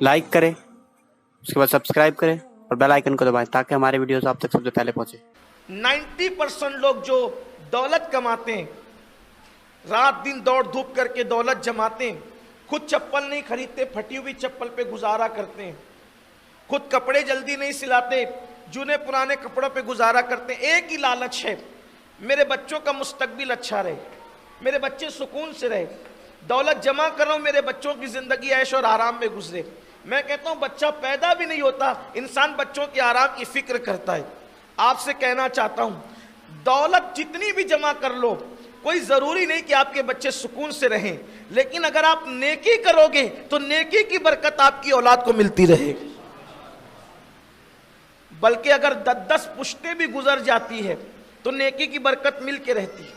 Like करें, उसके बाद सब्सक्राइब करें और बेल आइकन को दबाएं ताकि हमारे वीडियोस आप तक सबसे पहले पहुंचे। 90% लोग जो दौलत कमाते हैं, रात दिन दौड़ धूप करके दौलत जमाते हैं, खुद चप्पल नहीं खरीदते, फटी हुई चप्पल पे गुजारा करते हैं, खुद कपड़े जल्दी नहीं सिलाते, जूने पुराने कपड़ों पे गुजारा करते हैं। एक ही लालच है, मेरे बच्चों का मुस्तकबिल अच्छा रहे, मेरे बच्चे सुकून से रहे, दौलत जमा कर रहा हूं, मेरे बच्चों की जिंदगी ऐश और आराम में गुजरे। मैं कहता हूं बच्चा पैदा भी नहीं होता, इंसान बच्चों के आराम की फिक्र करता है। आपसे कहना चाहता हूं, दौलत जितनी भी जमा कर लो, कोई जरूरी नहीं कि आपके बच्चे सुकून से रहें, लेकिन अगर आप नेकी करोगे तो नेकी की बरकत आपकी औलाद को मिलती रहे। बल्कि अगर 10-10 पुश्तें भी गुजर जाती है तो नेकी की बरकत मिल के रहती है।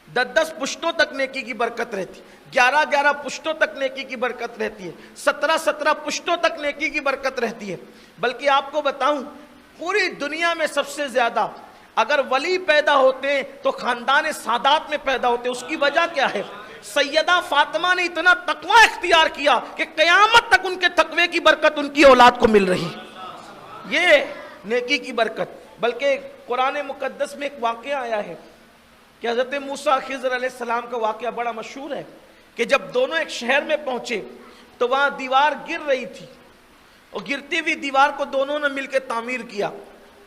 10-10 पुश्तों तक नेकी की बरकत रहती है, 11-11 पुश्तों तक नेकी की बरकत रहती है, 17-17 पुश्तों तक नेकी की बरकत रहती है। बल्कि आपको बताऊं, पूरी दुनिया में सबसे ज्यादा अगर वली पैदा होते हैं तो खानदान सादात में पैदा होते हैं। उसकी वजह क्या है? सैयदा फातिमा ने इतना तकवा इख्तियार किया कि क़यामत तक उनके तकवे की बरकत उनकी औलाद को मिल रही। ये नेकी की बरकत। बल्कि कुरान मुकद्दस में एक वाक़या आया है कि हज़रत मूसा खिज़र अलैहिस्सलाम का वाक़या बड़ा मशहूर है कि जब दोनों एक शहर में पहुंचे तो वहां दीवार गिर रही थी और गिरती हुई दीवार को दोनों ने मिलकर तामीर किया।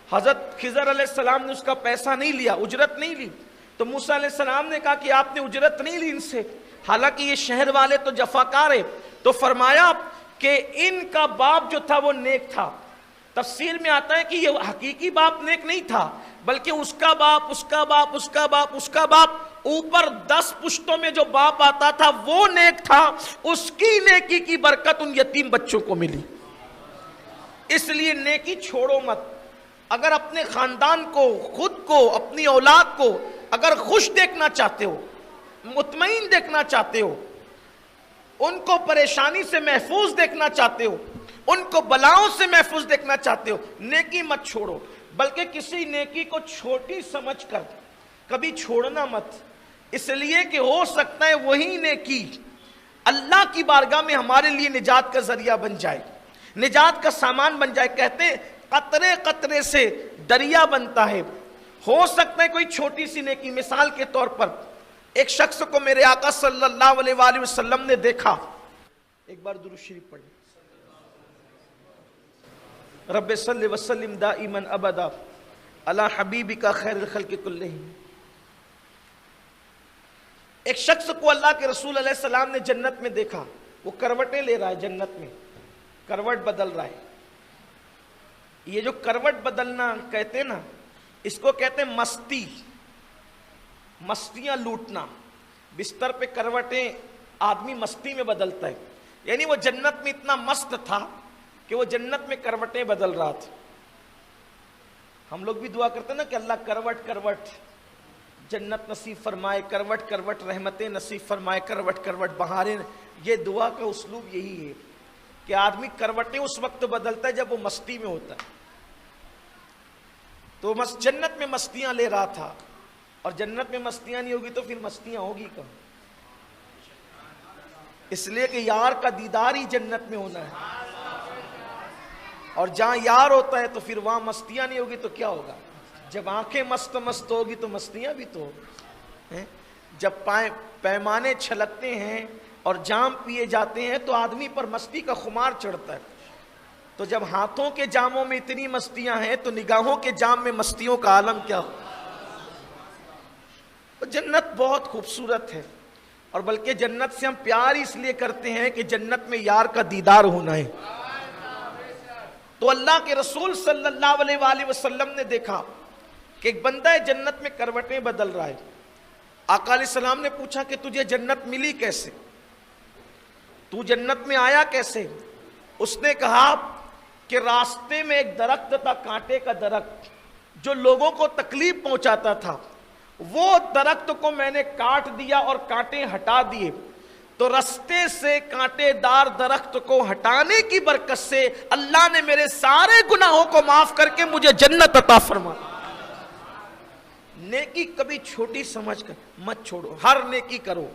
हज़रत खिज़र अलैहिस्सलाम ने उसका पैसा नहीं लिया, उजरत नहीं ली। तो मूसा अलैहिस्सलाम ने कहा कि आपने उजरत नहीं ली इनसे, हालांकि ये शहर वाले तो जफाकार है। तो फरमाया कि इनका बाप जो था वो नेक था। तफसीर में आता है कि ये हकीकी बाप नेक नहीं था, बल्कि उसका बाप, उसका बाप, उसका बाप, उसका बाप, ऊपर 10 पुश्तों में जो बाप आता था वो नेक था। उसकी नेकी की बरकत उन यतीम बच्चों को मिली। इसलिए नेकी छोड़ो मत। अगर अपने खानदान को, खुद को, अपनी औलाद को अगर खुश देखना चाहते हो, मुतमईन देखना चाहते हो, उनको परेशानी से महफूज देखना चाहते हो, उनको बलाओं से महफूज देखना चाहते हो, नेकी मत छोड़ो। बल्कि किसी नेकी को छोटी समझकर कभी छोड़ना मत, इसलिए कि हो सकता है वही नेकी अल्लाह की बारगाह में हमारे लिए निजात का जरिया बन जाए, निजात का सामान बन जाए। कहते हैं कतरे कतरे से दरिया बनता है। हो सकता है कोई छोटी सी नेकी, मिसाल के तौर पर एक शख्स को मेरे आका सल्लल्लाहु अलैहि वसल्लम ने देखा। एक बार दुरूद शरीफ पढ़े, रब्बे सल्लि व सल्लिम दाइमन अबदा अला हबीबिका खैरुल खल्क़ि कुल्लिहिम। एक शख्स को अल्लाह के रसूल अलैहि सलाम ने जन्नत में देखा। वो करवटें ले रहा है, जन्नत में करवट बदल रहा है। ये जो करवट बदलना कहते हैं ना, इसको कहते हैं मस्ती, मस्तियां लूटना। बिस्तर पे करवटें आदमी मस्ती में बदलता है। यानी वो जन्नत में इतना मस्त था कि वो जन्नत में करवटें बदल रहा था। हम लोग भी दुआ करते हैं ना कि अल्लाह करवट करवट जन्नत नसीब फरमाए, करवट करवट रहमतें नसीब फरमाए, करवट करवट बहारें। ये दुआ का उसलूब यही है कि आदमी करवटें उस वक्त बदलता है जब वो मस्ती में होता है। तो जन्नत में मस्तियां ले रहा था, और जन्नत में मस्तियां नहीं होगी तो फिर मस्तियां होगी कहाँ? इसलिए कि यार का दीदार ही जन्नत में होना है, और जहां यार होता है तो फिर वहां मस्तियां नहीं होगी तो क्या होगा? जब आंखें मस्त मस्त होगी तो मस्तियां भी तो होगी। जब पैमाने छलकते हैं और जाम पिए जाते हैं तो आदमी पर मस्ती का खुमार चढ़ता है। तो जब हाथों के जामों में इतनी मस्तियां हैं तो निगाहों के जाम में मस्तियों का आलम क्या हो? तो जन्नत बहुत खूबसूरत है, और बल्कि जन्नत से हम प्यार इसलिए करते हैं कि जन्नत में यार का दीदार होना है। तो अल्लाह के रसूल सल्लल्लाहु अलैहि वसल्लम ने देखा कि एक बंदा है जन्नत में करवटें बदल रहा है। आका अलैहिस्सलाम ने पूछा कि तुझे जन्नत मिली कैसे, तू जन्नत में आया कैसे? उसने कहा कि रास्ते में एक दरख्त था, कांटे का दरख्त, जो लोगों को तकलीफ पहुंचाता था। वो दरख्त को मैंने काट दिया और कांटे हटा दिए, तो रास्ते से कांटेदार दरख्त को हटाने की बरकत से अल्लाह ने मेरे सारे गुनाहों को माफ करके मुझे जन्नत अता फरमा। नेकी कभी छोटी समझकर मत छोड़ो, हर नेकी करो।